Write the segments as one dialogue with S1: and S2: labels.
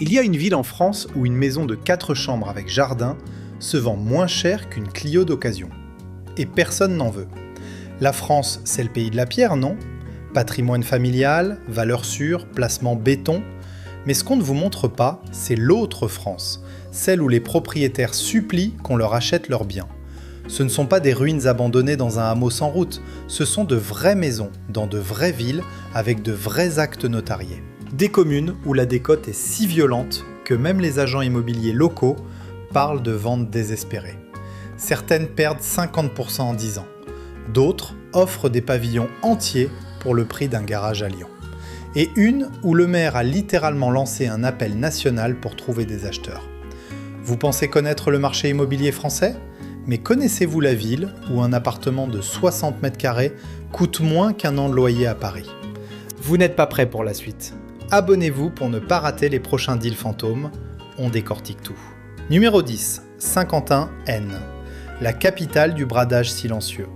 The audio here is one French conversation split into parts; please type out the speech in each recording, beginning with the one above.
S1: Il y a une ville en France où une maison de 4 chambres avec jardin se vend moins cher qu'une Clio d'occasion. Et personne n'en veut. La France, c'est le pays de la pierre, non ? Patrimoine familial, valeurs sûres, placement béton. Mais ce qu'on ne vous montre pas, c'est l'autre France, celle où les propriétaires supplient qu'on leur achète leurs biens. Ce ne sont pas des ruines abandonnées dans un hameau sans route, ce sont de vraies maisons, dans de vraies villes, avec de vrais actes notariés. Des communes où la décote est si violente que même les agents immobiliers locaux parlent de ventes désespérées. Certaines perdent 50% en 10 ans. D'autres offrent des pavillons entiers pour le prix d'un garage à Lyon. Et une où le maire a littéralement lancé un appel national pour trouver des acheteurs. Vous pensez connaître le marché immobilier français ? Mais connaissez-vous la ville où un appartement de 60 mètres carrés coûte moins qu'un an de loyer à Paris ? Vous n'êtes pas prêt pour la suite. Abonnez-vous pour ne pas rater les prochains deals fantômes. On décortique tout. Numéro 10. Saint-Quentin, Aisne. La capitale du bradage silencieux.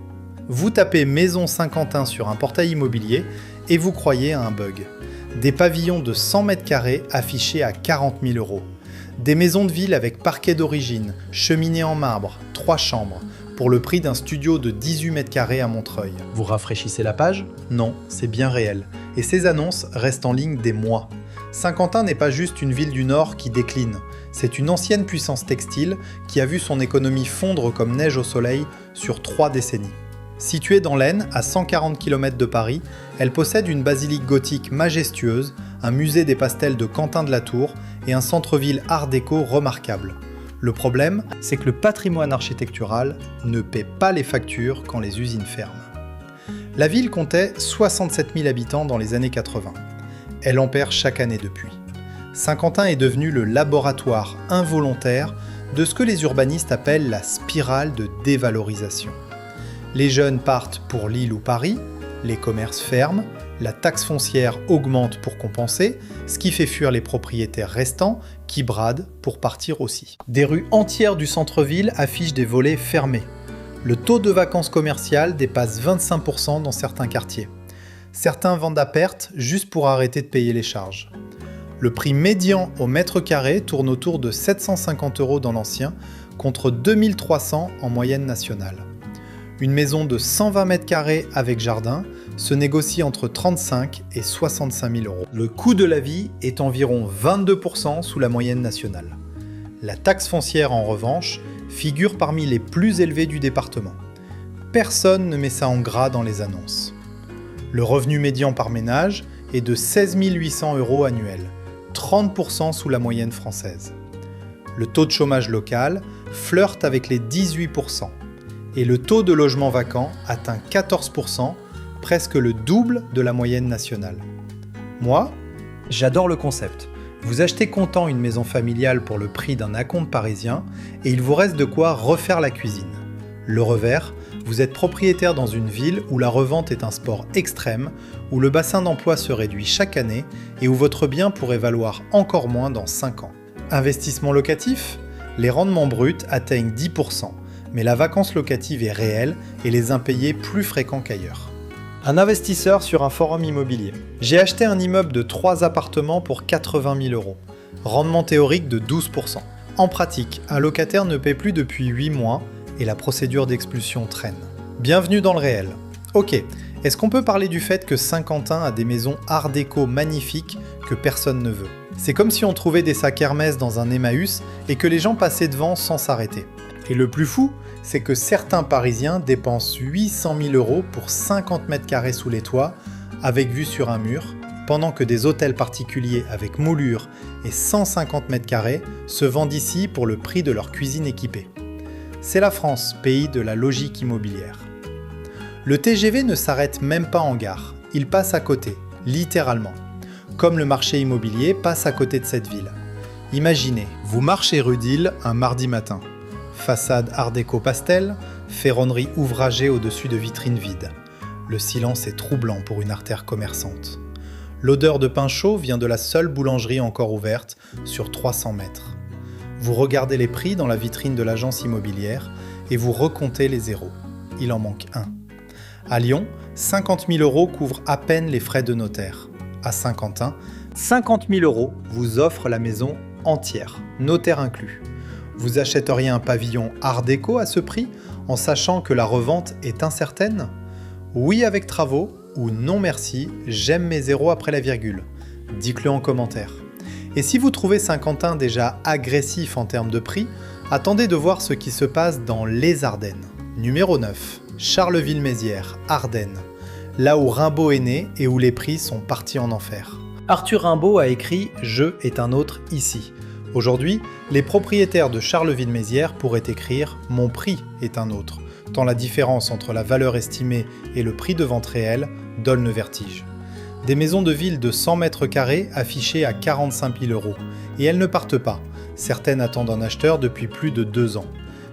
S1: Vous tapez Maison Saint-Quentin sur un portail immobilier et vous croyez à un bug. Des pavillons de 100 mètres carrés affichés à 40 000 €. Des maisons de ville avec parquet d'origine, cheminée en marbre, 3 chambres, pour le prix d'un studio de 18 mètres carrés à Montreuil. Vous rafraîchissez la page ? Non, c'est bien réel. Et ces annonces restent en ligne des mois. Saint-Quentin n'est pas juste une ville du Nord qui décline. C'est une ancienne puissance textile qui a vu son économie fondre comme neige au soleil sur 3 décennies. Située dans l'Aisne, à 140 km de Paris, elle possède une basilique gothique majestueuse, un musée des pastels de Quentin de la Tour et un centre-ville art déco remarquable. Le problème, c'est que le patrimoine architectural ne paie pas les factures quand les usines ferment. La ville comptait 67 000 habitants dans les années 80. Elle en perd chaque année depuis. Saint-Quentin est devenu le laboratoire involontaire de ce que les urbanistes appellent la spirale de dévalorisation. Les jeunes partent pour Lille ou Paris, les commerces ferment, la taxe foncière augmente pour compenser, ce qui fait fuir les propriétaires restants qui bradent pour partir aussi. Des rues entières du centre-ville affichent des volets fermés. Le taux de vacances commerciales dépasse 25% dans certains quartiers. Certains vendent à perte juste pour arrêter de payer les charges. Le prix médian au mètre carré tourne autour de 750 € dans l'ancien, contre 2300 en moyenne nationale. Une maison de 120 mètres carrés avec jardin se négocie entre 35 et 65 000 €. Le coût de la vie est environ 22% sous la moyenne nationale. La taxe foncière, en revanche, figure parmi les plus élevés du département. Personne ne met ça en gras dans les annonces. Le revenu médian par ménage est de 16 800 € annuels, 30% sous la moyenne française. Le taux de chômage local flirte avec les 18%. Et le taux de logement vacant atteint 14%, presque le double de la moyenne nationale. Moi, j'adore le concept. Vous achetez comptant une maison familiale pour le prix d'un acompte parisien et il vous reste de quoi refaire la cuisine. Le revers, vous êtes propriétaire dans une ville où la revente est un sport extrême, où le bassin d'emploi se réduit chaque année et où votre bien pourrait valoir encore moins dans 5 ans. Investissement locatif ? Les rendements bruts atteignent 10%. Mais la vacance locative est réelle et les impayés plus fréquents qu'ailleurs. Un investisseur sur un forum immobilier. J'ai acheté un immeuble de 3 appartements pour 80 000 €. Rendement théorique de 12%. En pratique, un locataire ne paie plus depuis 8 mois et la procédure d'expulsion traîne. Bienvenue dans le réel. Ok, est-ce qu'on peut parler du fait que Saint-Quentin a des maisons art déco magnifiques que personne ne veut ? C'est comme si on trouvait des sacs Hermès dans un Emmaüs et que les gens passaient devant sans s'arrêter. Et le plus fou, c'est que certains Parisiens dépensent 800 000 € pour 50 mètres carrés sous les toits, avec vue sur un mur, pendant que des hôtels particuliers avec moulure et 150 mètres carrés se vendent ici pour le prix de leur cuisine équipée. C'est la France, pays de la logique immobilière. Le TGV ne s'arrête même pas en gare, il passe à côté, littéralement. Comme le marché immobilier passe à côté de cette ville. Imaginez, vous marchez rue d'Ille un mardi matin. Façade art déco pastel, ferronnerie ouvragée au-dessus de vitrines vides. Le silence est troublant pour une artère commerçante. L'odeur de pain chaud vient de la seule boulangerie encore ouverte sur 300 mètres. Vous regardez les prix dans la vitrine de l'agence immobilière et vous recomptez les zéros. Il en manque un. À Lyon, 50 000 € couvrent à peine les frais de notaire. À Saint-Quentin, 50 000 € vous offre la maison entière, notaire inclus. Vous achèteriez un pavillon art déco à ce prix en sachant que la revente est incertaine ? Oui avec travaux ou non merci, j'aime mes zéros après la virgule. Dites-le en commentaire. Et si vous trouvez Saint-Quentin déjà agressif en termes de prix, attendez de voir ce qui se passe dans les Ardennes. Numéro 9, Charleville-Mézières, Ardennes. Là où Rimbaud est né et où les prix sont partis en enfer. Arthur Rimbaud a écrit « Je est un autre ici ». Aujourd'hui, les propriétaires de Charleville-Mézières pourraient écrire « Mon prix est un autre », tant la différence entre la valeur estimée et le prix de vente réel donne le vertige. Des maisons de ville de 100 mètres carrés affichées à 45 000 €. Et elles ne partent pas. Certaines attendent un acheteur depuis plus de 2 ans.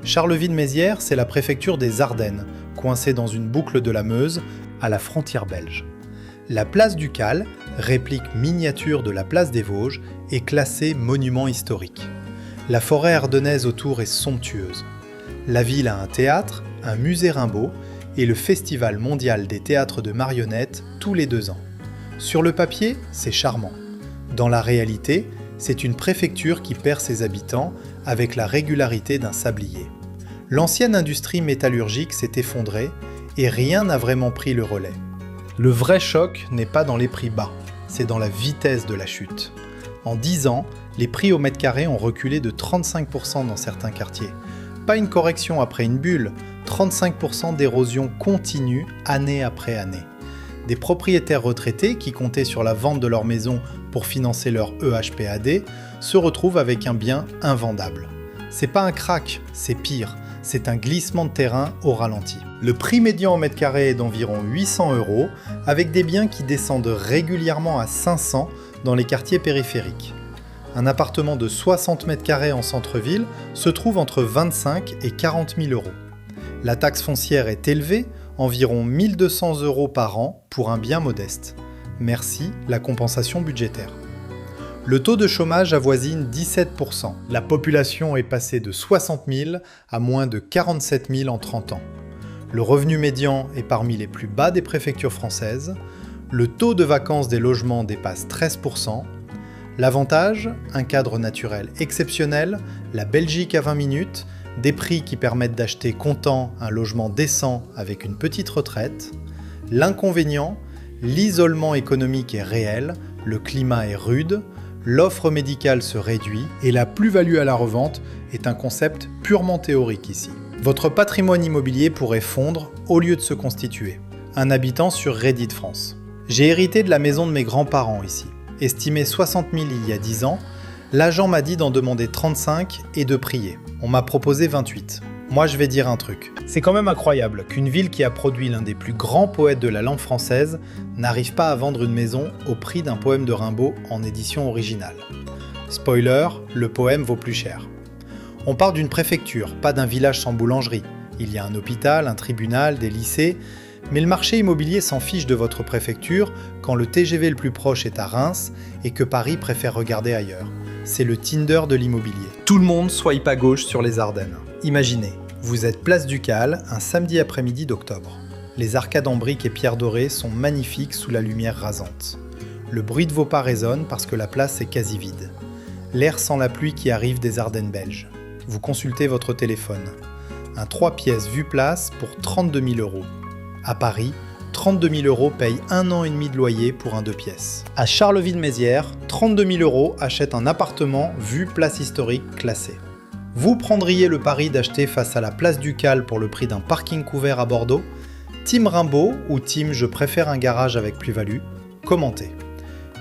S1: Charleville-Mézières, c'est la préfecture des Ardennes, coincée dans une boucle de la Meuse, à la frontière belge. La place du Cal, réplique miniature de la place des Vosges, est classée monument historique. La forêt ardennaise autour est somptueuse. La ville a un théâtre, un musée Rimbaud et le Festival mondial des théâtres de marionnettes tous les 2 ans. Sur le papier, c'est charmant. Dans la réalité, c'est une préfecture qui perd ses habitants avec la régularité d'un sablier. L'ancienne industrie métallurgique s'est effondrée et rien n'a vraiment pris le relais. Le vrai choc n'est pas dans les prix bas, c'est dans la vitesse de la chute. En 10 ans, les prix au mètre carré ont reculé de 35% dans certains quartiers. Pas une correction après une bulle, 35% d'érosion continue année après année. Des propriétaires retraités qui comptaient sur la vente de leur maison pour financer leur EHPAD se retrouvent avec un bien invendable. C'est pas un crack, c'est pire, c'est un glissement de terrain au ralenti. Le prix médian au mètre carré est d'environ 800 € avec des biens qui descendent régulièrement à 500 dans les quartiers périphériques. Un appartement de 60 mètres carrés en centre-ville se trouve entre 25 et 40 000 €. La taxe foncière est élevée, environ 1 200 € par an pour un bien modeste. Merci la compensation budgétaire. Le taux de chômage avoisine 17%. La population est passée de 60 000 à moins de 47 000 en 30 ans. Le revenu médian est parmi les plus bas des préfectures françaises. Le taux de vacances des logements dépasse 13%. L'avantage, un cadre naturel exceptionnel, la Belgique à 20 minutes, des prix qui permettent d'acheter comptant un logement décent avec une petite retraite. L'inconvénient, l'isolement économique est réel, le climat est rude, l'offre médicale se réduit et la plus-value à la revente est un concept purement théorique ici. Votre patrimoine immobilier pourrait fondre au lieu de se constituer. Un habitant sur Reddit France. J'ai hérité de la maison de mes grands-parents ici. Estimée 60 000 il y a 10 ans, l'agent m'a dit d'en demander 35 et de prier. On m'a proposé 28. Moi je vais dire un truc. C'est quand même incroyable qu'une ville qui a produit l'un des plus grands poètes de la langue française n'arrive pas à vendre une maison au prix d'un poème de Rimbaud en édition originale. Spoiler, le poème vaut plus cher. On part d'une préfecture, pas d'un village sans boulangerie. Il y a un hôpital, un tribunal, des lycées, mais le marché immobilier s'en fiche de votre préfecture quand le TGV le plus proche est à Reims et que Paris préfère regarder ailleurs. C'est le Tinder de l'immobilier. Tout le monde swipe à gauche sur les Ardennes. Imaginez, vous êtes place du Cal, un samedi après-midi d'octobre. Les arcades en briques et pierres dorées sont magnifiques sous la lumière rasante. Le bruit de vos pas résonne parce que la place est quasi vide. L'air sent la pluie qui arrive des Ardennes belges. Vous consultez votre téléphone. Un 3 pièces vue place pour 32 000 €. À Paris, 32 000 € payent 1 an et demi de loyer pour un 2 pièces. À Charleville-Mézières, 32 000 € achètent un appartement vue place historique classé. Vous prendriez le pari d'acheter face à la place du Cal pour le prix d'un parking couvert à Bordeaux ? Team Rimbaud ou team je préfère un garage avec plus-value ? Commentez.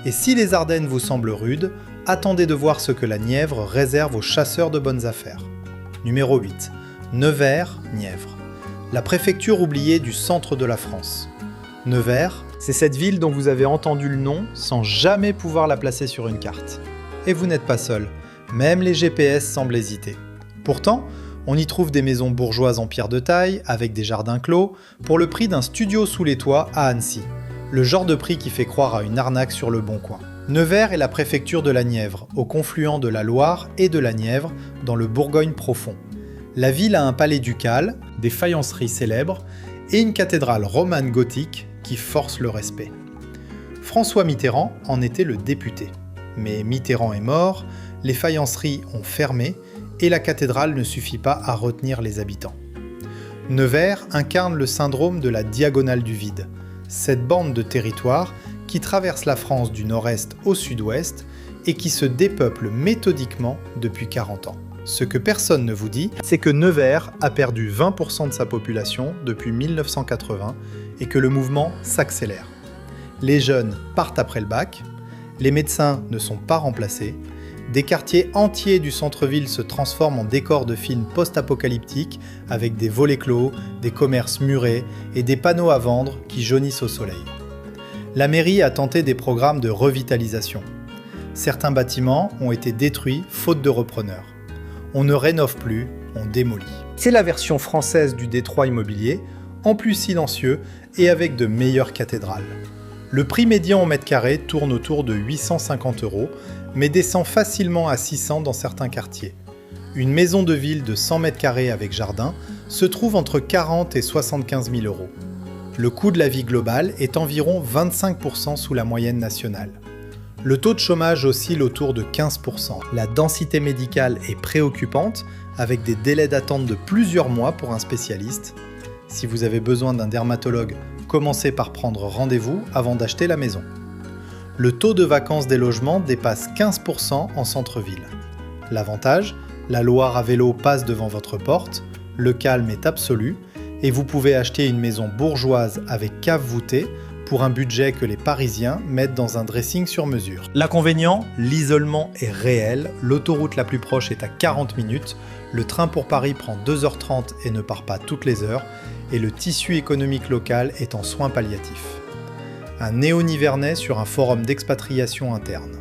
S1: Et si les Ardennes vous semblent rudes, attendez de voir ce que la Nièvre réserve aux chasseurs de bonnes affaires. Numéro 8. Nevers, Nièvre. La préfecture oubliée du centre de la France. Nevers, c'est cette ville dont vous avez entendu le nom sans jamais pouvoir la placer sur une carte. Et vous n'êtes pas seul, même les GPS semblent hésiter. Pourtant, on y trouve des maisons bourgeoises en pierre de taille, avec des jardins clos, pour le prix d'un studio sous les toits à Annecy. Le genre de prix qui fait croire à une arnaque sur le bon coin. Nevers est la préfecture de la Nièvre, au confluent de la Loire et de la Nièvre, dans le Bourgogne profond. La ville a un palais ducal, des faïenceries célèbres et une cathédrale romane gothique qui force le respect. François Mitterrand en était le député. Mais Mitterrand est mort, les faïenceries ont fermé et la cathédrale ne suffit pas à retenir les habitants. Nevers incarne le syndrome de la diagonale du vide, cette bande de territoire qui traverse la France du nord-est au sud-ouest et qui se dépeuple méthodiquement depuis 40 ans. Ce que personne ne vous dit, c'est que Nevers a perdu 20% de sa population depuis 1980 et que le mouvement s'accélère. Les jeunes partent après le bac, les médecins ne sont pas remplacés, des quartiers entiers du centre-ville se transforment en décors de films post-apocalyptiques avec des volets clos, des commerces murés et des panneaux à vendre qui jaunissent au soleil. La mairie a tenté des programmes de revitalisation. Certains bâtiments ont été détruits faute de repreneurs. On ne rénove plus, on démolit. C'est la version française du Détroit immobilier, en plus silencieux et avec de meilleures cathédrales. Le prix médian au mètre carré tourne autour de 850 €, mais descend facilement à 600 dans certains quartiers. Une maison de ville de 100 mètres carrés avec jardin se trouve entre 40 et 75 000 €. Le coût de la vie globale est environ 25% sous la moyenne nationale. Le taux de chômage oscille autour de 15%. La densité médicale est préoccupante, avec des délais d'attente de plusieurs mois pour un spécialiste. Si vous avez besoin d'un dermatologue, commencez par prendre rendez-vous avant d'acheter la maison. Le taux de vacances des logements dépasse 15% en centre-ville. L'avantage, la Loire à vélo passe devant votre porte, le calme est absolu, et vous pouvez acheter une maison bourgeoise avec cave voûtée pour un budget que les Parisiens mettent dans un dressing sur mesure. L'inconvénient, l'isolement est réel, l'autoroute la plus proche est à 40 minutes, le train pour Paris prend 2h30 et ne part pas toutes les heures, et le tissu économique local est en soins palliatifs. Un néo-nivernais sur un forum d'expatriation interne.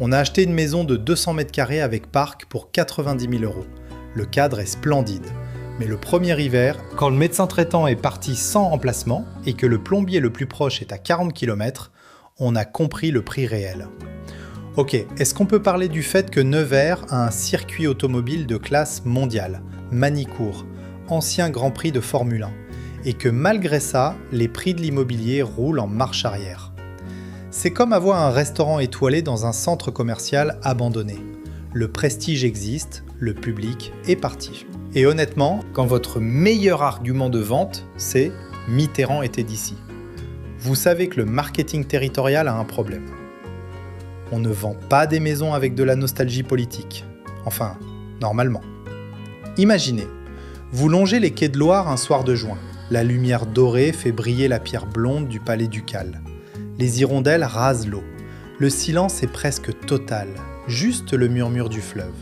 S1: On a acheté une maison de 200 mètres carrés avec parc pour 90 000 €. Le cadre est splendide. Mais le premier hiver, quand le médecin traitant est parti sans remplacement et que le plombier le plus proche est à 40 km, on a compris le prix réel. Ok, est-ce qu'on peut parler du fait que Nevers a un circuit automobile de classe mondiale, Manicourt, ancien Grand Prix de Formule 1, et que malgré ça, les prix de l'immobilier roulent en marche arrière? C'est comme avoir un restaurant étoilé dans un centre commercial abandonné. Le prestige existe, le public est parti. Et honnêtement, quand votre meilleur argument de vente, c'est « Mitterrand était d'ici », vous savez que le marketing territorial a un problème. On ne vend pas des maisons avec de la nostalgie politique. Enfin, normalement. Imaginez, vous longez les quais de Loire un soir de juin. La lumière dorée fait briller la pierre blonde du palais ducal. Les hirondelles rasent l'eau. Le silence est presque total, juste le murmure du fleuve.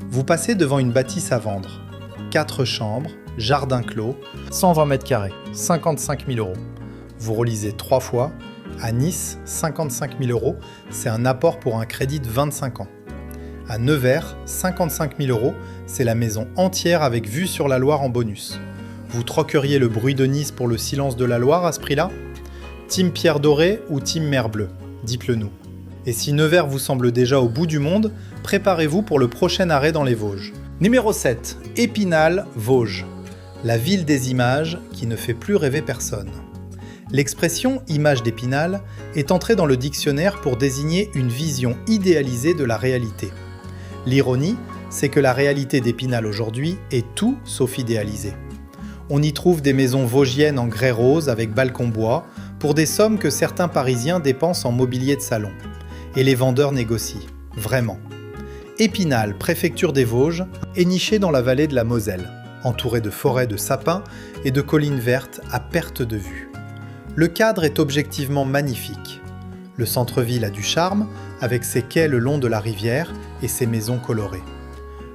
S1: Vous passez devant une bâtisse à vendre. 4 chambres, jardin clos, 120 mètres carrés, 55 000 €. Vous relisez 3 fois. À Nice, 55 000 €, c'est un apport pour un crédit de 25 ans. À Nevers, 55 000 €, c'est la maison entière avec vue sur la Loire en bonus. Vous troqueriez le bruit de Nice pour le silence de la Loire à ce prix-là? Team Pierre Doré ou Team Mer Bleue? Dites-le nous. Et si Nevers vous semble déjà au bout du monde, préparez-vous pour le prochain arrêt dans les Vosges. Numéro 7. Épinal, Vosges. La ville des images qui ne fait plus rêver personne. L'expression « image d'Épinal » est entrée dans le dictionnaire pour désigner une vision idéalisée de la réalité. L'ironie, c'est que la réalité d'Épinal aujourd'hui est tout sauf idéalisée. On y trouve des maisons vosgiennes en grès rose avec balcon bois, pour des sommes que certains Parisiens dépensent en mobilier de salon. Et les vendeurs négocient, vraiment. Épinal, préfecture des Vosges, est niché dans la vallée de la Moselle, entouré de forêts de sapins et de collines vertes à perte de vue. Le cadre est objectivement magnifique. Le centre-ville a du charme, avec ses quais le long de la rivière et ses maisons colorées.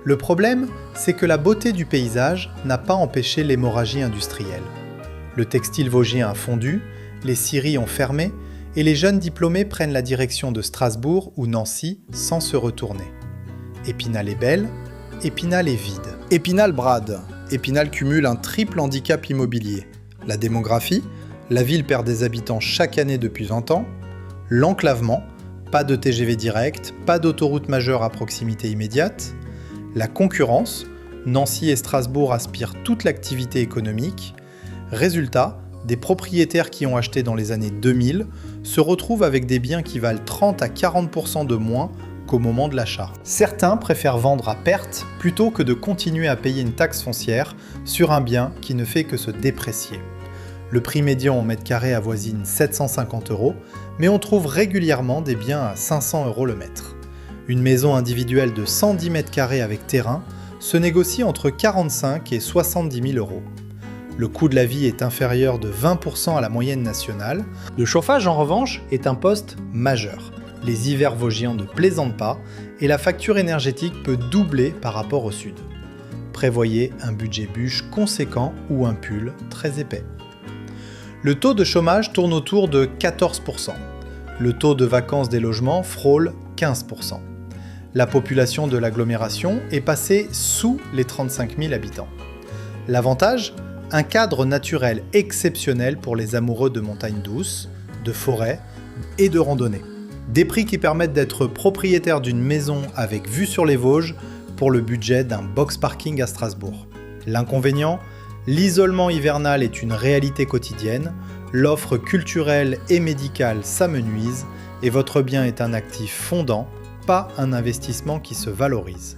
S1: Le problème, c'est que la beauté du paysage n'a pas empêché l'hémorragie industrielle. Le textile vosgien a fondu, les scieries ont fermé, et les jeunes diplômés prennent la direction de Strasbourg ou Nancy sans se retourner. Épinal est belle, Épinal est vide. Épinal brade. Épinal cumule un triple handicap immobilier. La démographie, la ville perd des habitants chaque année depuis 20 ans. L'enclavement, pas de TGV direct, pas d'autoroute majeure à proximité immédiate. La concurrence, Nancy et Strasbourg aspirent toute l'activité économique. Résultat, des propriétaires qui ont acheté dans les années 2000 se retrouvent avec des biens qui valent 30 à 40% de moins qu'au moment de l'achat. Certains préfèrent vendre à perte plutôt que de continuer à payer une taxe foncière sur un bien qui ne fait que se déprécier. Le prix médian au mètre carré avoisine 750 €, mais on trouve régulièrement des biens à 500 € le mètre. Une maison individuelle de 110 mètres carrés avec terrain se négocie entre 45 et 70 000 €. Le coût de la vie est inférieur de 20% à la moyenne nationale. Le chauffage, en revanche, est un poste majeur. Les hivers vosgiens ne plaisantent pas et la facture énergétique peut doubler par rapport au sud. Prévoyez un budget bûche conséquent ou un pull très épais. Le taux de chômage tourne autour de 14%. Le taux de vacances des logements frôle 15%. La population de l'agglomération est passée sous les 35 000 habitants. L'avantage ? Un cadre naturel exceptionnel pour les amoureux de montagnes douces, de forêts et de randonnées. Des prix qui permettent d'être propriétaire d'une maison avec vue sur les Vosges pour le budget d'un box parking à Strasbourg. L'inconvénient ? L'isolement hivernal est une réalité quotidienne, l'offre culturelle et médicale s'amenuise et votre bien est un actif fondant, pas un investissement qui se valorise.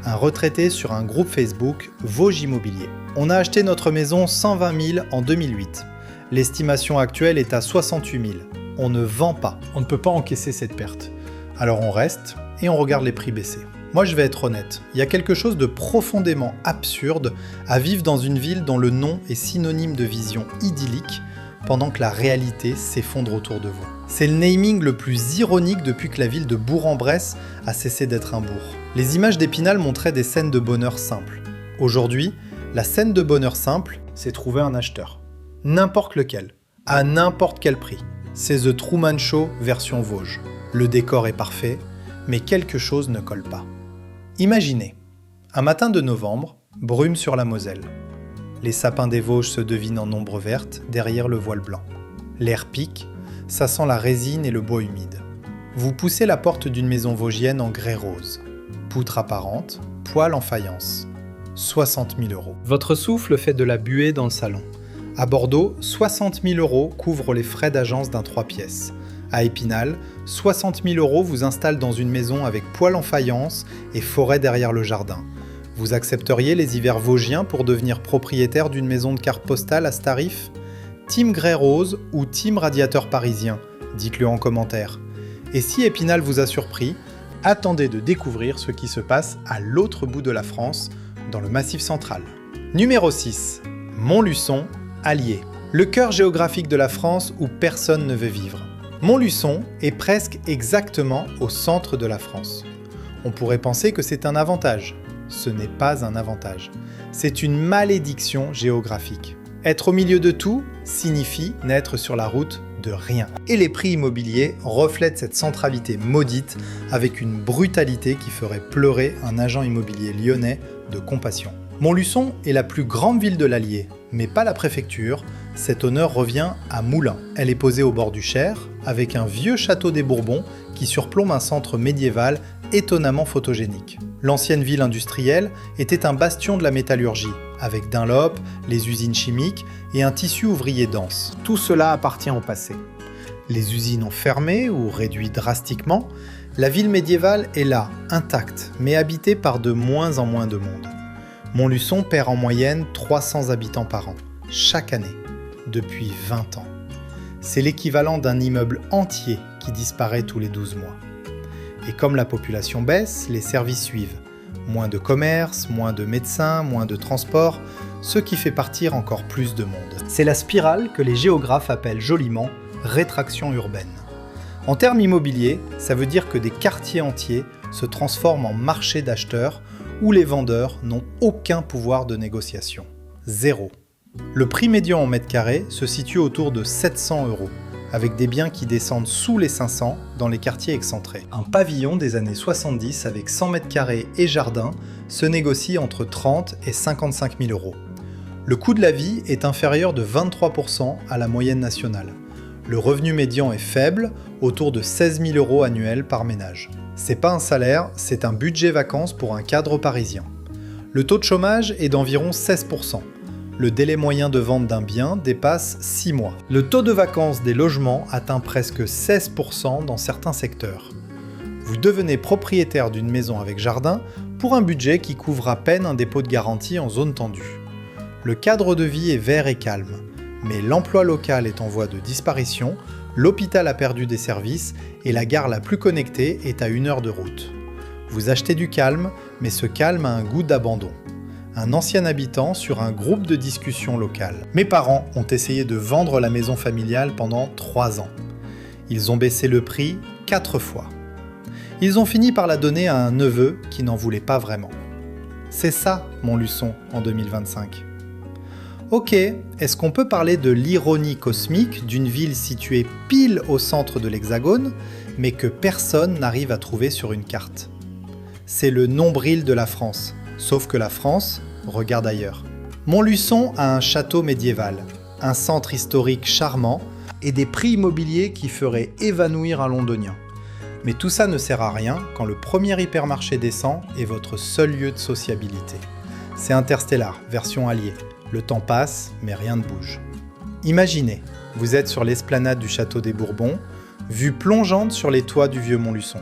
S1: Un retraité sur un groupe Facebook Vosges Immobilier. On a acheté notre maison 120 000 en 2008. L'estimation actuelle est à 68 000. On ne vend pas. On ne peut pas encaisser cette perte. Alors on reste et on regarde les prix baisser. Moi je vais être honnête, il y a quelque chose de profondément absurde à vivre dans une ville dont le nom est synonyme de vision idyllique pendant que la réalité s'effondre autour de vous. C'est le naming le plus ironique depuis que la ville de Bourg-en-Bresse a cessé d'être un bourg. Les images d'Épinal montraient des scènes de bonheur simple. Aujourd'hui, la scène de bonheur simple, c'est trouver un acheteur. N'importe lequel, à n'importe quel prix. C'est The Truman Show version Vosges. Le décor est parfait, mais quelque chose ne colle pas. Imaginez, un matin de novembre, brume sur la Moselle. Les sapins des Vosges se devinent en ombre verte derrière le voile blanc. L'air pique, ça sent la résine et le bois humide. Vous poussez la porte d'une maison vosgienne en grès rose. Poutre apparente, poêle en faïence. 60 000 €. Votre souffle fait de la buée dans le salon. À Bordeaux, 60 000 € couvrent les frais d'agence d'un 3 pièces. À Épinal, 60 000 € vous installent dans une maison avec poêle en faïence et forêt derrière le jardin. Vous accepteriez les hivers vosgiens pour devenir propriétaire d'une maison de carte postale à ce tarif ? Team grès rose ou team radiateur parisien ? Dites-le en commentaire. Et si Épinal vous a surpris, attendez de découvrir ce qui se passe à l'autre bout de la France, dans le Massif central. Numéro 6. Montluçon, Allier. Le cœur géographique de la France où personne ne veut vivre. Montluçon est presque exactement au centre de la France. On pourrait penser que c'est un avantage. Ce n'est pas un avantage. C'est une malédiction géographique. Être au milieu de tout signifie n'être sur la route de rien. Et les prix immobiliers reflètent cette centralité maudite avec une brutalité qui ferait pleurer un agent immobilier lyonnais de compassion. Montluçon est la plus grande ville de l'Allier, mais pas la préfecture. Cet honneur revient à Moulins. Elle est posée au bord du Cher, avec un vieux château des Bourbons qui surplombe un centre médiéval étonnamment photogénique. L'ancienne ville industrielle était un bastion de la métallurgie, avec Dunlop, les usines chimiques et un tissu ouvrier dense. Tout cela appartient au passé. Les usines ont fermé ou réduit drastiquement. La ville médiévale est là, intacte, mais habitée par de moins en moins de monde. Montluçon perd en moyenne 300 habitants par an, chaque année, depuis 20 ans. C'est l'équivalent d'un immeuble entier qui disparaît tous les 12 mois. Et comme la population baisse, les services suivent. Moins de commerce, moins de médecins, moins de transports, ce qui fait partir encore plus de monde. C'est la spirale que les géographes appellent joliment rétraction urbaine. En termes immobiliers, ça veut dire que des quartiers entiers se transforment en marché d'acheteurs où les vendeurs n'ont aucun pouvoir de négociation. Zéro. Le prix médian en mètre carré se situe autour de 700 €, avec des biens qui descendent sous les 500 dans les quartiers excentrés. Un pavillon des années 70 avec 100 mètres carrés et jardin se négocie entre 30 et 55 000 €. Le coût de la vie est inférieur de 23% à la moyenne nationale. Le revenu médian est faible, autour de 16 000 € annuels par ménage. C'est pas un salaire, c'est un budget vacances pour un cadre parisien. Le taux de chômage est d'environ 16%. le délai moyen de vente d'un bien dépasse 6 mois. Le taux de vacance des logements atteint presque 16% dans certains secteurs. Vous devenez propriétaire d'une maison avec jardin pour un budget qui couvre à peine un dépôt de garantie en zone tendue. Le cadre de vie est vert et calme, mais l'emploi local est en voie de disparition, l'hôpital a perdu des services et la gare la plus connectée est à 1 heure de route. Vous achetez du calme, mais ce calme a un goût d'abandon. Un ancien habitant sur un groupe de discussion local. Mes parents ont essayé de vendre la maison familiale pendant 3 ans. Ils ont baissé le prix 4 fois. Ils ont fini par la donner à un neveu qui n'en voulait pas vraiment. C'est ça, Montluçon, en 2025. Ok, est-ce qu'on peut parler de l'ironie cosmique d'une ville située pile au centre de l'Hexagone, mais que personne n'arrive à trouver sur une carte ? C'est le nombril de la France. Sauf que la France regarde ailleurs. Montluçon a un château médiéval, un centre historique charmant et des prix immobiliers qui feraient évanouir un londonien. Mais tout ça ne sert à rien quand le premier hypermarché descend est votre seul lieu de sociabilité. C'est Interstellar, version alliée. Le temps passe, mais rien ne bouge. Imaginez, vous êtes sur l'esplanade du château des Bourbons, vue plongeante sur les toits du vieux Montluçon.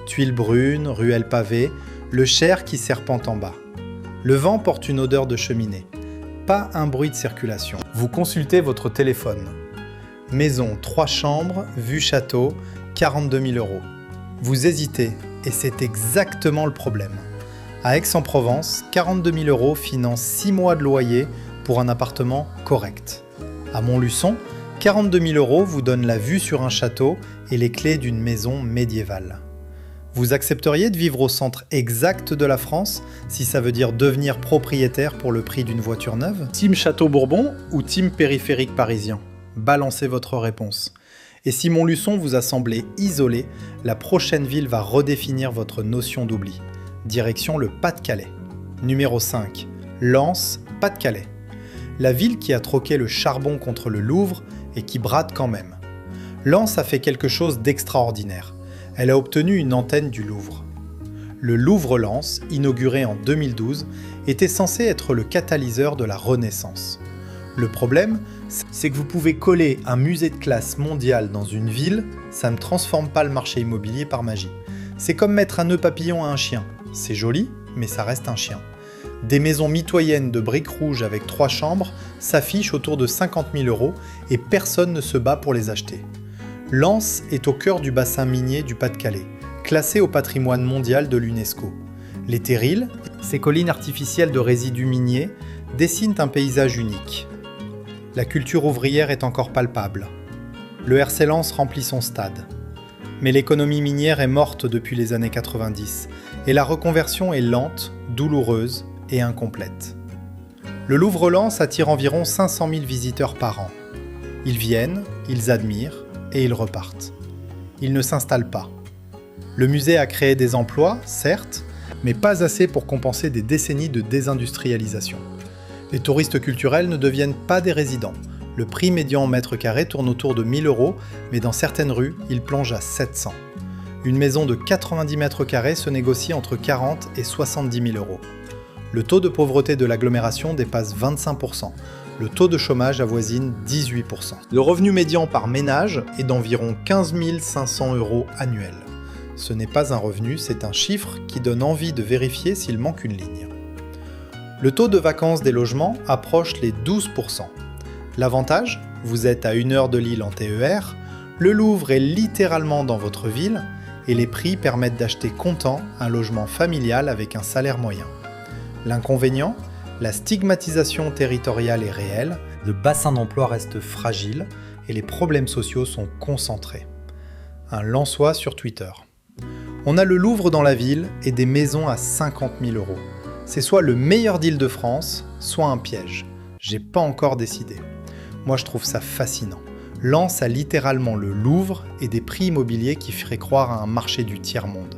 S1: Tuiles brunes, ruelles pavées, le Cher qui serpente en bas. Le vent porte une odeur de cheminée. Pas un bruit de circulation. Vous consultez votre téléphone. Maison 3 chambres, vue château, 42 000 €. Vous hésitez, et c'est exactement le problème. À Aix-en-Provence, 42 000 € financent 6 mois de loyer pour un appartement correct. À Montluçon, 42 000 € vous donnent la vue sur un château et les clés d'une maison médiévale. Vous accepteriez de vivre au centre exact de la France si ça veut dire devenir propriétaire pour le prix d'une voiture neuve ? Team Château Bourbon ou team périphérique parisien ? Balancez votre réponse. Et si Montluçon vous a semblé isolé, la prochaine ville va redéfinir votre notion d'oubli. Direction le Pas-de-Calais. Numéro 5. Lens, Pas-de-Calais. La ville qui a troqué le charbon contre le Louvre et qui brade quand même. Lens a fait quelque chose d'extraordinaire. Elle a obtenu une antenne du Louvre. Le Louvre-Lens, inauguré en 2012, était censé être le catalyseur de la Renaissance. Le problème, c'est que vous pouvez coller un musée de classe mondiale dans une ville, ça ne transforme pas le marché immobilier par magie. C'est comme mettre un nœud papillon à un chien. C'est joli, mais ça reste un chien. Des maisons mitoyennes de briques rouges avec 3 chambres s'affichent autour de 50 000 € et personne ne se bat pour les acheter. Lens est au cœur du bassin minier du Pas-de-Calais, classé au patrimoine mondial de l'UNESCO. Les terrils, ces collines artificielles de résidus miniers, dessinent un paysage unique. La culture ouvrière est encore palpable. Le RC Lens remplit son stade. Mais l'économie minière est morte depuis les années 90 et la reconversion est lente, douloureuse et incomplète. Le Louvre-Lens attire environ 500 000 visiteurs par an. Ils viennent, ils admirent, et ils repartent. Ils ne s'installent pas. Le musée a créé des emplois, certes, mais pas assez pour compenser des décennies de désindustrialisation. Les touristes culturels ne deviennent pas des résidents. Le prix médian au mètre carré tourne autour de 1 000 €, mais dans certaines rues, il plonge à 700. Une maison de 90 mètres carrés se négocie entre 40 et 70 000 €. Le taux de pauvreté de l'agglomération dépasse 25%. Le taux de chômage avoisine 18%. Le revenu médian par ménage est d'environ 15 500 € annuels. Ce n'est pas un revenu, c'est un chiffre qui donne envie de vérifier s'il manque une ligne. Le taux de vacance des logements approche les 12%. L'avantage, vous êtes à 1 heure de Lille en TER, le Louvre est littéralement dans votre ville et les prix permettent d'acheter comptant un logement familial avec un salaire moyen. L'inconvénient, la stigmatisation territoriale est réelle, le bassin d'emploi reste fragile et les problèmes sociaux sont concentrés. Un Lensois sur Twitter. On a le Louvre dans la ville et des maisons à 50 000 €. C'est soit le meilleur deal de France, soit un piège. J'ai pas encore décidé. Moi je trouve ça fascinant. Lens a littéralement le Louvre et des prix immobiliers qui feraient croire à un marché du tiers-monde.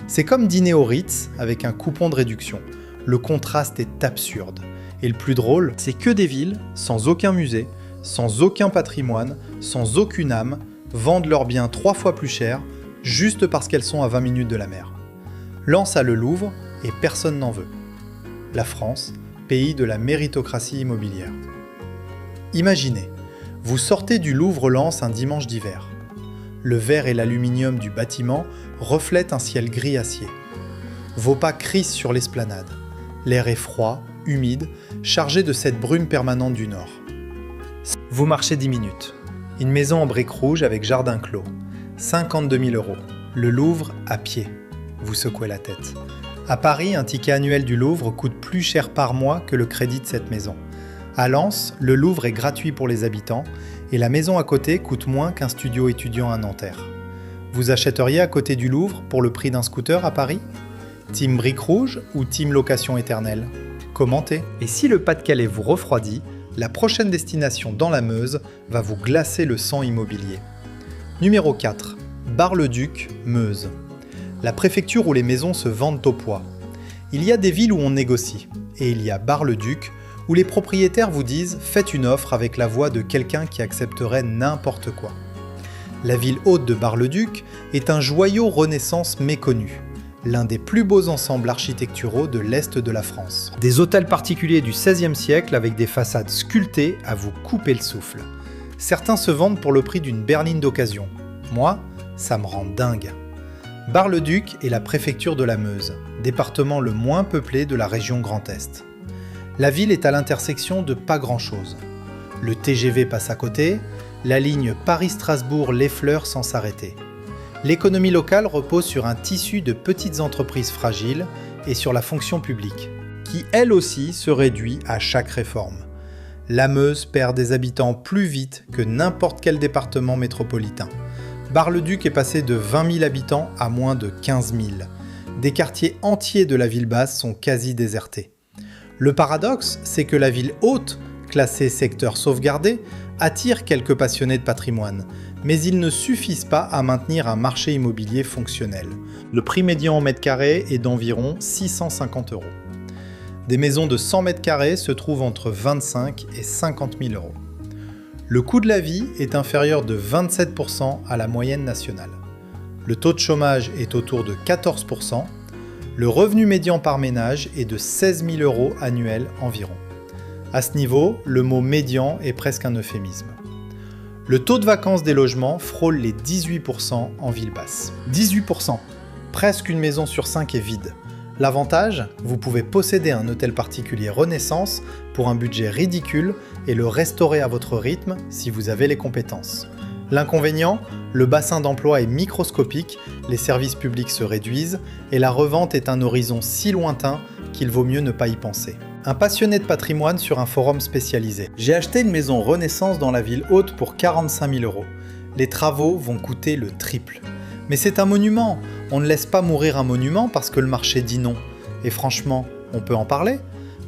S1: C'est comme dîner au Ritz avec un coupon de réduction. Le contraste est absurde. Et le plus drôle, c'est que des villes, sans aucun musée, sans aucun patrimoine, sans aucune âme, vendent leurs biens 3 fois plus cher, juste parce qu'elles sont à 20 minutes de la mer. Lens a le Louvre et personne n'en veut. La France pays de la méritocratie immobilière. Imaginez, vous sortez du Louvre-Lens un dimanche d'hiver. Le verre et l'aluminium du bâtiment reflètent un ciel gris acier. Vos pas crissent sur l'esplanade. L'air est froid, humide, chargé de cette brume permanente du nord. Vous marchez 10 minutes. Une maison en briques rouges avec jardin clos. 52 000 €. Le Louvre à pied. Vous secouez la tête. À Paris, un ticket annuel du Louvre coûte plus cher par mois que le crédit de cette maison. À Lens, le Louvre est gratuit pour les habitants et la maison à côté coûte moins qu'un studio étudiant à Nanterre. Vous achèteriez à côté du Louvre pour le prix d'un scooter à Paris ? Team briques rouges ou team location éternelle ? Commentez. Et si le Pas-de-Calais vous refroidit, la prochaine destination dans la Meuse va vous glacer le sang immobilier. Numéro 4. Bar-le-Duc, Meuse. La préfecture où les maisons se vendent au poids. Il y a des villes où on négocie, et il y a Bar-le-Duc, où les propriétaires vous disent « faites une offre avec la voix de quelqu'un qui accepterait n'importe quoi ». La ville haute de Bar-le-Duc est un joyau Renaissance méconnu, l'un des plus beaux ensembles architecturaux de l'Est de la France. Des hôtels particuliers du XVIe siècle avec des façades sculptées à vous couper le souffle. Certains se vendent pour le prix d'une berline d'occasion. Moi, ça me rend dingue. Bar-le-Duc est la préfecture de la Meuse, département le moins peuplé de la région Grand Est. La ville est à l'intersection de pas grand-chose. Le TGV passe à côté, la ligne Paris-Strasbourg-Les Fleurs sans s'arrêter. L'économie locale repose sur un tissu de petites entreprises fragiles et sur la fonction publique, qui elle aussi se réduit à chaque réforme. La Meuse perd des habitants plus vite que n'importe quel département métropolitain. Bar-le-Duc est passé de 20 000 habitants à moins de 15 000. Des quartiers entiers de la ville basse sont quasi désertés. Le paradoxe, c'est que la ville haute, classée secteur sauvegardé, attire quelques passionnés de patrimoine, mais ils ne suffisent pas à maintenir un marché immobilier fonctionnel. Le prix médian en mètre carré est d'environ 650 €. Des maisons de 100 mètres carrés se trouvent entre 25 et 50 000 €. Le coût de la vie est inférieur de 27 % à la moyenne nationale. Le taux de chômage est autour de 14 %. Le revenu médian par ménage est de 16 000 € annuels environ. À ce niveau, le mot médian est presque un euphémisme. Le taux de vacances des logements frôle les 18 % en ville basse. 18 %. Presque une maison sur 5 est vide. L'avantage, vous pouvez posséder un hôtel particulier Renaissance pour un budget ridicule et le restaurer à votre rythme si vous avez les compétences. L'inconvénient, le bassin d'emploi est microscopique, les services publics se réduisent et la revente est un horizon si lointain qu'il vaut mieux ne pas y penser. Un passionné de patrimoine sur un forum spécialisé. J'ai acheté une maison Renaissance dans la ville haute pour 45 000 €. Les travaux vont coûter le triple. Mais c'est un monument, on ne laisse pas mourir un monument parce que le marché dit non. Et franchement, on peut en parler ?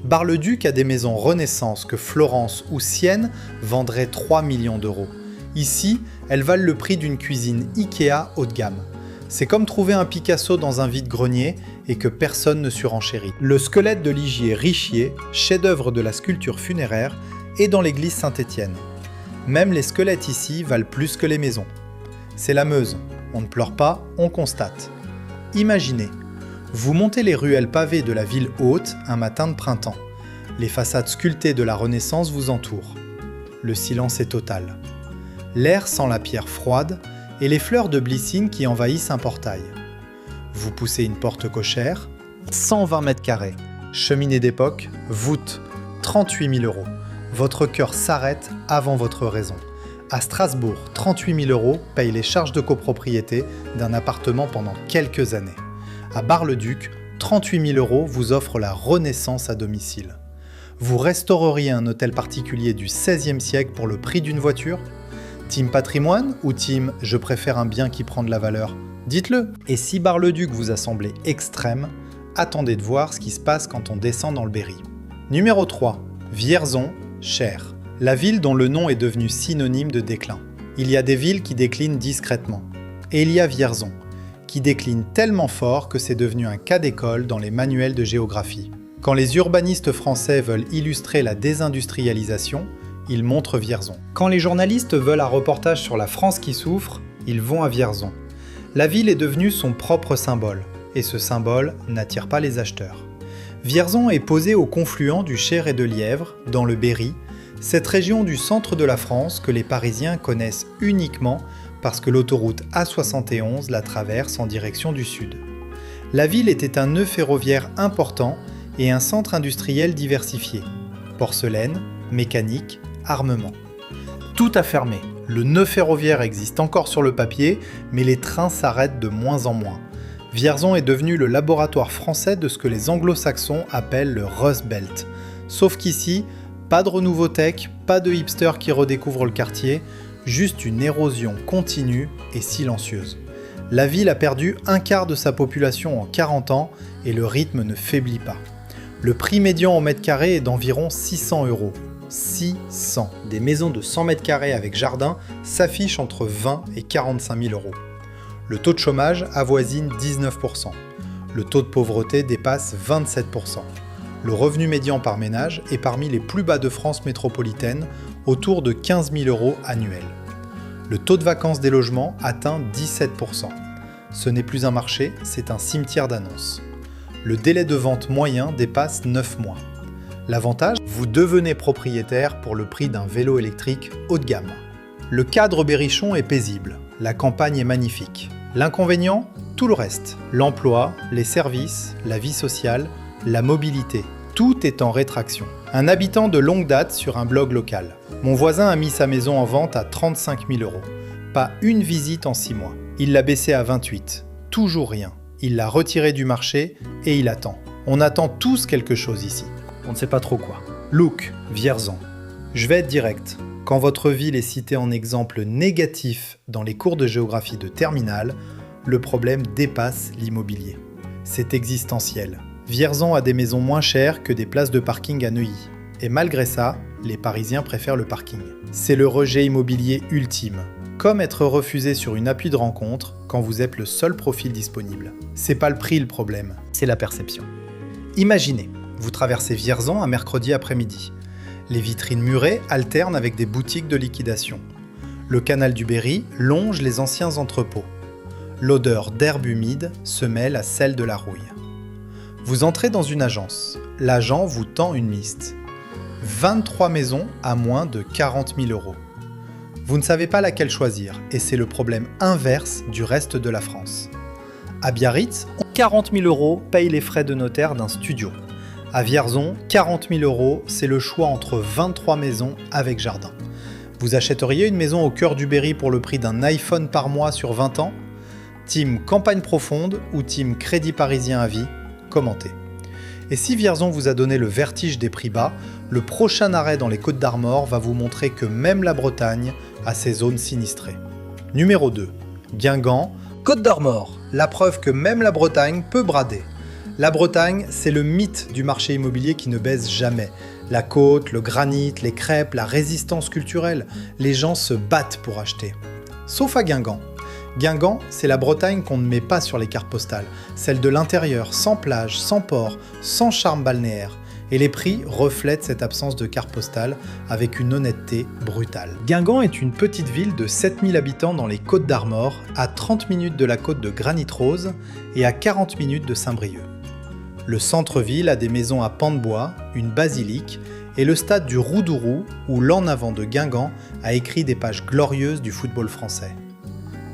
S1: Bar-le-Duc a des maisons Renaissance que Florence ou Sienne vendraient 3 millions €. Ici, elles valent le prix d'une cuisine Ikea haut de gamme. C'est comme trouver un Picasso dans un vide-grenier et que personne ne surenchérit. Le squelette de Ligier Richier, chef-d'œuvre de la sculpture funéraire, est dans l'église Saint-Étienne. Même les squelettes ici valent plus que les maisons. C'est la Meuse, on ne pleure pas, on constate. Imaginez, vous montez les ruelles pavées de la ville haute un matin de printemps. Les façades sculptées de la Renaissance vous entourent. Le silence est total. L'air sent la pierre froide et les fleurs de glycine qui envahissent un portail. Vous poussez une porte cochère, 120 mètres carrés, cheminée d'époque, voûte, 38 000 €. Votre cœur s'arrête avant votre raison. À Strasbourg, 38 000 € payent les charges de copropriété d'un appartement pendant quelques années. À Bar-le-Duc, 38 000 € vous offrent la Renaissance à domicile. Vous restaureriez un hôtel particulier du XVIe siècle pour le prix d'une voiture ? Team patrimoine ou team je préfère un bien qui prend de la valeur ? Dites-le. Et si Bar-le-Duc vous a semblé extrême, attendez de voir ce qui se passe quand on descend dans le Berry. Numéro 3. Vierzon, Cher. La ville dont le nom est devenu synonyme de déclin. Il y a des villes qui déclinent discrètement. Et il y a Vierzon, qui décline tellement fort que c'est devenu un cas d'école dans les manuels de géographie. Quand les urbanistes français veulent illustrer la désindustrialisation, ils montrent Vierzon. Quand les journalistes veulent un reportage sur la France qui souffre, ils vont à Vierzon. La ville est devenue son propre symbole, et ce symbole n'attire pas les acheteurs. Vierzon est posée au confluent du Cher et de Lièvre, dans le Berry, cette région du centre de la France que les Parisiens connaissent uniquement parce que l'autoroute A71 la traverse en direction du sud. La ville était un nœud ferroviaire important et un centre industriel diversifié. Porcelaine, mécanique, armement. Tout a fermé. Le nœud ferroviaire existe encore sur le papier, mais les trains s'arrêtent de moins en moins. Vierzon est devenu le laboratoire français de ce que les anglo-saxons appellent le Rust Belt. Sauf qu'ici, pas de renouveau tech, pas de hipsters qui redécouvrent le quartier, juste une érosion continue et silencieuse. La ville a perdu un quart de sa population en 40 ans et le rythme ne faiblit pas. Le prix médian au mètre carré est d'environ 600 €. 600. Des maisons de 100 mètres carrés avec jardin s'affichent entre 20 et 45 000 €. Le taux de chômage avoisine 19%. Le taux de pauvreté dépasse 27%. Le revenu médian par ménage est parmi les plus bas de France métropolitaine, autour de 15 000 € annuels. Le taux de vacance des logements atteint 17%. Ce n'est plus un marché, c'est un cimetière d'annonces. Le délai de vente moyen dépasse 9 mois. L'avantage, vous devenez propriétaire pour le prix d'un vélo électrique haut de gamme. Le cadre berrichon est paisible, la campagne est magnifique. L'inconvénient, tout le reste. L'emploi, les services, la vie sociale, la mobilité. Tout est en rétraction. Un habitant de longue date sur un blog local. Mon voisin a mis sa maison en vente à 35 000 €. Pas une visite en 6 mois. Il l'a baissé à 28. Toujours rien. Il l'a retiré du marché et il attend. On attend tous quelque chose ici. On ne sait pas trop quoi. Look, Vierzon. Je vais être direct. Quand votre ville est citée en exemple négatif dans les cours de géographie de terminale, le problème dépasse l'immobilier. C'est existentiel. Vierzon a des maisons moins chères que des places de parking à Neuilly. Et malgré ça, les Parisiens préfèrent le parking. C'est le rejet immobilier ultime. Comme être refusé sur une appui de rencontre quand vous êtes le seul profil disponible. C'est pas le prix le problème, c'est la perception. Imaginez, vous traversez Vierzon un mercredi après-midi. Les vitrines murées alternent avec des boutiques de liquidation. Le canal du Berry longe les anciens entrepôts. L'odeur d'herbe humide se mêle à celle de la rouille. Vous entrez dans une agence. L'agent vous tend une liste. 23 maisons à moins de 40 000 €. Vous ne savez pas laquelle choisir, et c'est le problème inverse du reste de la France. À Biarritz, 40 000 € payent les frais de notaire d'un studio. À Vierzon, 40 000 €, c'est le choix entre 23 maisons avec jardin. Vous achèteriez une maison au cœur du Berry pour le prix d'un iPhone par mois sur 20 ans ? Team campagne profonde ou team crédit parisien à vie ? Commentez. Et si Vierzon vous a donné le vertige des prix bas, le prochain arrêt dans les Côtes d'Armor va vous montrer que même la Bretagne a ses zones sinistrées. Numéro 2. Guingamp, Côtes d'Armor. La preuve que même la Bretagne peut brader. La Bretagne, c'est le mythe du marché immobilier qui ne baisse jamais. La côte, le granit, les crêpes, la résistance culturelle, les gens se battent pour acheter. Sauf à Guingamp. Guingamp, c'est la Bretagne qu'on ne met pas sur les cartes postales, celle de l'intérieur, sans plage, sans port, sans charme balnéaire. Et les prix reflètent cette absence de carte postale avec une honnêteté brutale. Guingamp est une petite ville de 7000 habitants dans les Côtes d'Armor, à 30 minutes de la côte de Granit-Rose et à 40 minutes de Saint-Brieuc. Le centre-ville a des maisons à pans de bois, une basilique et le stade du Roudourou où l'En Avant de Guingamp a écrit des pages glorieuses du football français.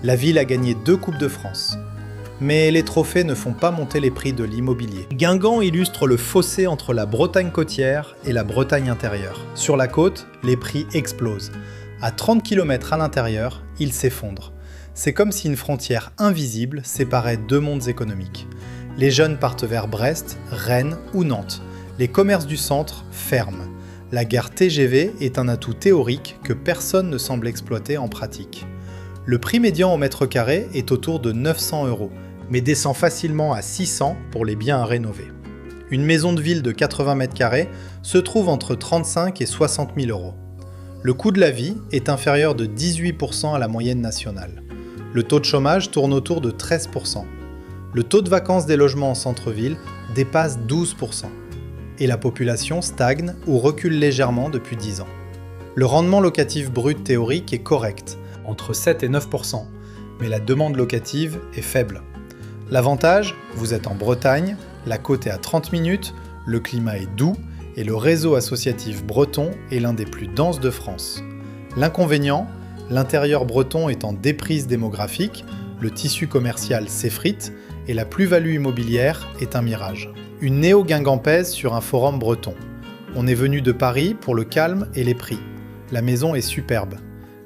S1: La ville a gagné 2 Coupes de France. Mais les trophées ne font pas monter les prix de l'immobilier. Guingamp illustre le fossé entre la Bretagne côtière et la Bretagne intérieure. Sur la côte, les prix explosent. À 30 km à l'intérieur, ils s'effondrent. C'est comme si une frontière invisible séparait 2 mondes économiques. Les jeunes partent vers Brest, Rennes ou Nantes. Les commerces du centre ferment. La gare TGV est un atout théorique que personne ne semble exploiter en pratique. Le prix médian au mètre carré est autour de 900 €, mais descend facilement à 600 pour les biens à rénover. Une maison de ville de 80 mètres carrés se trouve entre 35 et 60 000 €. Le coût de la vie est inférieur de 18% à la moyenne nationale. Le taux de chômage tourne autour de 13%. Le taux de vacance des logements en centre-ville dépasse 12%. Et la population stagne ou recule légèrement depuis 10 ans. Le rendement locatif brut théorique est correct, entre 7 et 9%, mais la demande locative est faible. L'avantage, vous êtes en Bretagne, la côte est à 30 minutes, le climat est doux et le réseau associatif breton est l'un des plus denses de France. L'inconvénient, l'intérieur breton est en déprise démographique, le tissu commercial s'effrite et la plus-value immobilière est un mirage. Une néo-guingampaise sur un forum breton. On est venu de Paris pour le calme et les prix. La maison est superbe.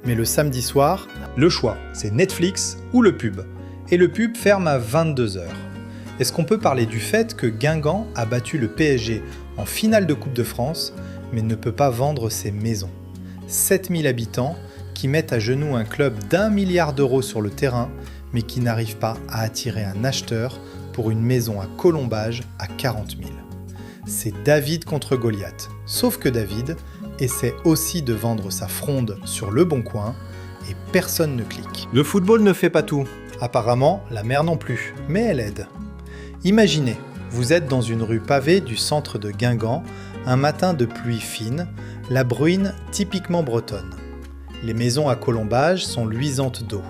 S1: Mais le samedi soir, le choix, c'est Netflix ou le pub. Et le pub ferme à 22h. Est-ce qu'on peut parler du fait que Guingamp a battu le PSG en finale de Coupe de France, mais ne peut pas vendre ses maisons ? 7000 habitants qui mettent à genoux un club d'1 milliard d'euros sur le terrain, mais qui n'arrivent pas à attirer un acheteur pour une maison à Colombage à 40 000. C'est David contre Goliath. Sauf que David essaie aussi de vendre sa fronde sur Le Bon Coin et personne ne clique. Le football ne fait pas tout. Apparemment, la mer non plus, mais elle aide. Imaginez, vous êtes dans une rue pavée du centre de Guingamp, un matin de pluie fine, la bruine typiquement bretonne. Les maisons à colombage sont luisantes d'eau.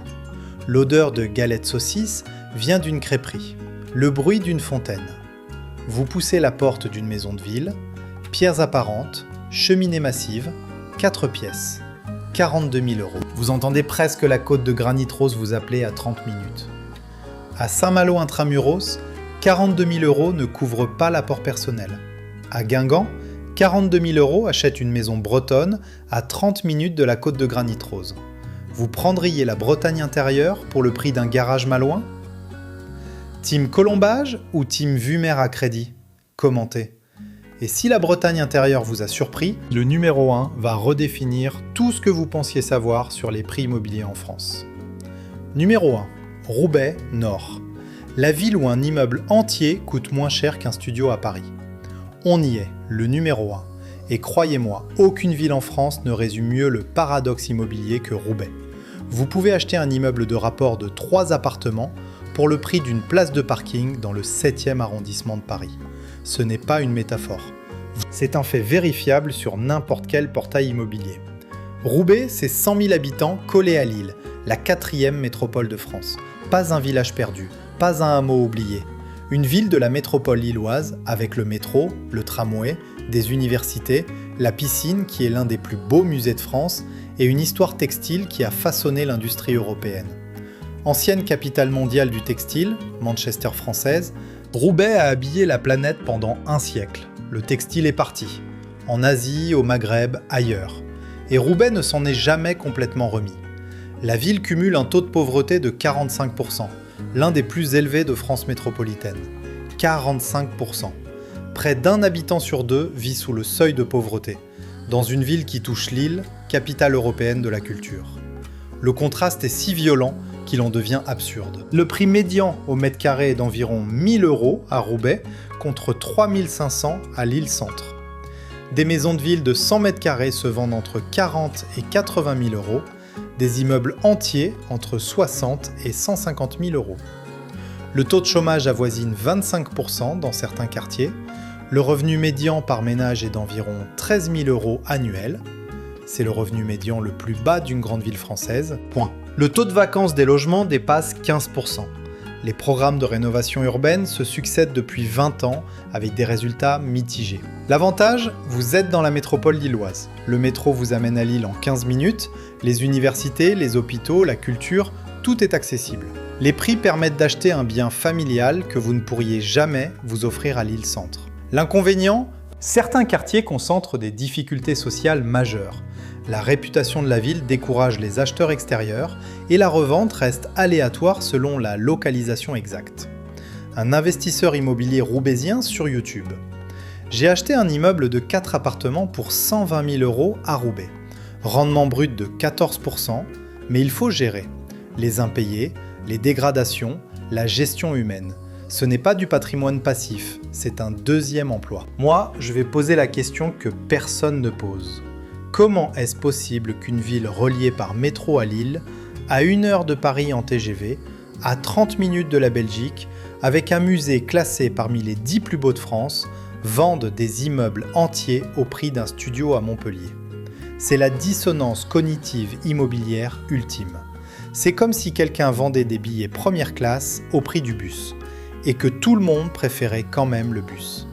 S1: L'odeur de galettes saucisses vient d'une crêperie. Le bruit d'une fontaine. Vous poussez la porte d'une maison de ville, pierres apparentes, cheminée massive, 4 pièces, 42 000 €. Vous entendez presque la côte de granit rose vous appeler à 30 minutes. À Saint-Malo intramuros, 42 000 € ne couvrent pas l'apport personnel. À Guingamp, 42 000 € achètent une maison bretonne à 30 minutes de la côte de granit rose. Vous prendriez la Bretagne intérieure pour le prix d'un garage malouin ? Team Colombage ou Team Vue-Mer à crédit ? Commentez. Et si la Bretagne intérieure vous a surpris, le numéro 1 va redéfinir tout ce que vous pensiez savoir sur les prix immobiliers en France. Numéro 1. Roubaix, Nord. La ville où un immeuble entier coûte moins cher qu'un studio à Paris. On y est, le numéro 1. Et croyez-moi, aucune ville en France ne résume mieux le paradoxe immobilier que Roubaix. Vous pouvez acheter un immeuble de rapport de 3 appartements pour le prix d'une place de parking dans le 7e arrondissement de Paris. Ce n'est pas une métaphore. C'est un fait vérifiable sur n'importe quel portail immobilier. Roubaix, c'est 100 000 habitants collés à Lille, la 4e métropole de France. Pas un village perdu, pas un hameau oublié. Une ville de la métropole lilloise avec le métro, le tramway, des universités, la piscine qui est l'un des plus beaux musées de France et une histoire textile qui a façonné l'industrie européenne. Ancienne capitale mondiale du textile, Manchester française, Roubaix a habillé la planète pendant un siècle. Le textile est parti. En Asie, au Maghreb, ailleurs. Et Roubaix ne s'en est jamais complètement remis. La ville cumule un taux de pauvreté de 45%, l'un des plus élevés de France métropolitaine. 45%. Près d'un habitant sur 2 vit sous le seuil de pauvreté, dans une ville qui touche Lille, capitale européenne de la culture. Le contraste est si violent qu'il en devient absurde. Le prix médian au mètre carré est d'environ 1 000 € à Roubaix, contre 3 500 à Lille-Centre. Des maisons de ville de 100 mètres carrés se vendent entre 40 et 80 000 €, des immeubles entiers entre 60 et 150 000 €. Le taux de chômage avoisine 25% dans certains quartiers, le revenu médian par ménage est d'environ 13 000 € annuels. C'est le revenu médian le plus bas d'une grande ville française. Point. Le taux de vacances des logements dépasse 15%. Les programmes de rénovation urbaine se succèdent depuis 20 ans avec des résultats mitigés. L'avantage, vous êtes dans la métropole lilloise. Le métro vous amène à Lille en 15 minutes, les universités, les hôpitaux, la culture, tout est accessible. Les prix permettent d'acheter un bien familial que vous ne pourriez jamais vous offrir à Lille-Centre. L'inconvénient, certains quartiers concentrent des difficultés sociales majeures. La réputation de la ville décourage les acheteurs extérieurs et la revente reste aléatoire selon la localisation exacte. Un investisseur immobilier roubaisien sur YouTube. J'ai acheté un immeuble de 4 appartements pour 120 000 € à Roubaix. Rendement brut de 14%, mais il faut gérer. Les impayés, les dégradations, la gestion humaine. Ce n'est pas du patrimoine passif, c'est un deuxième emploi. Moi, je vais poser la question que personne ne pose. Comment est-ce possible qu'une ville reliée par métro à Lille, à 1 heure de Paris en TGV, à 30 minutes de la Belgique, avec un musée classé parmi les 10 plus beaux de France, vende des immeubles entiers au prix d'un studio à Montpellier? C'est la dissonance cognitive immobilière ultime. C'est comme si quelqu'un vendait des billets première classe au prix du bus, et que tout le monde préférait quand même le bus.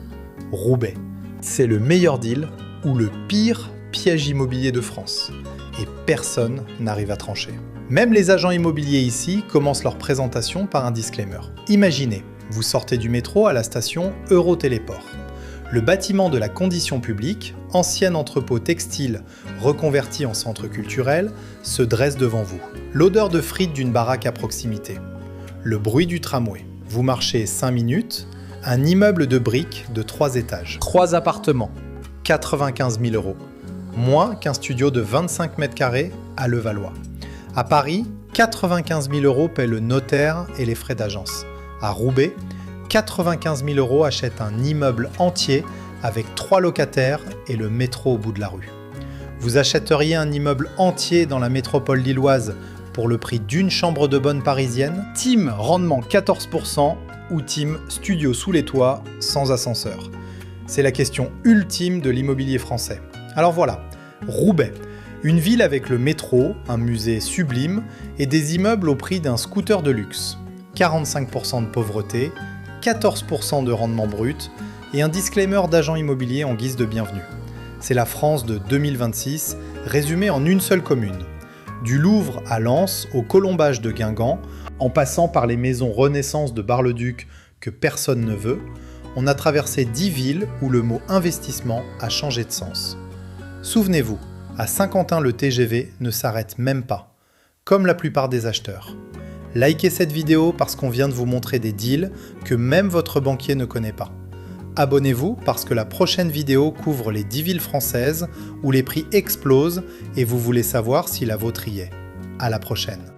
S1: Roubaix. C'est le meilleur deal ou le pire piège immobilier de France. Et personne n'arrive à trancher. Même les agents immobiliers ici commencent leur présentation par un disclaimer. Imaginez, vous sortez du métro à la station Eurotéléport. Le bâtiment de la Condition publique, ancien entrepôt textile reconverti en centre culturel, se dresse devant vous. L'odeur de frites d'une baraque à proximité. Le bruit du tramway. Vous marchez 5 minutes, un immeuble de briques de 3 étages. 3 appartements, 95 000 €. Moins qu'un studio de 25 mètres carrés à Levallois. À Paris, 95 000 € paie le notaire et les frais d'agence. À Roubaix, 95 000 € achète un immeuble entier avec 3 locataires et le métro au bout de la rue. Vous achèteriez un immeuble entier dans la métropole lilloise pour le prix d'une chambre de bonne parisienne, team rendement 14% ou team studio sous les toits sans ascenseur. C'est la question ultime de l'immobilier français. Alors voilà, Roubaix, une ville avec le métro, un musée sublime et des immeubles au prix d'un scooter de luxe. 45% de pauvreté, 14% de rendement brut et un disclaimer d'agent immobilier en guise de bienvenue. C'est la France de 2026, résumée en une seule commune. Du Louvre à Lens, au Colombage de Guingamp, en passant par les maisons Renaissance de Bar-le-Duc que personne ne veut, on a traversé 10 villes où le mot investissement a changé de sens. Souvenez-vous, à Saint-Quentin le TGV ne s'arrête même pas, comme la plupart des acheteurs. Likez cette vidéo parce qu'on vient de vous montrer des deals que même votre banquier ne connaît pas. Abonnez-vous parce que la prochaine vidéo couvre les 10 villes françaises où les prix explosent et vous voulez savoir si la vôtre y est. À la prochaine.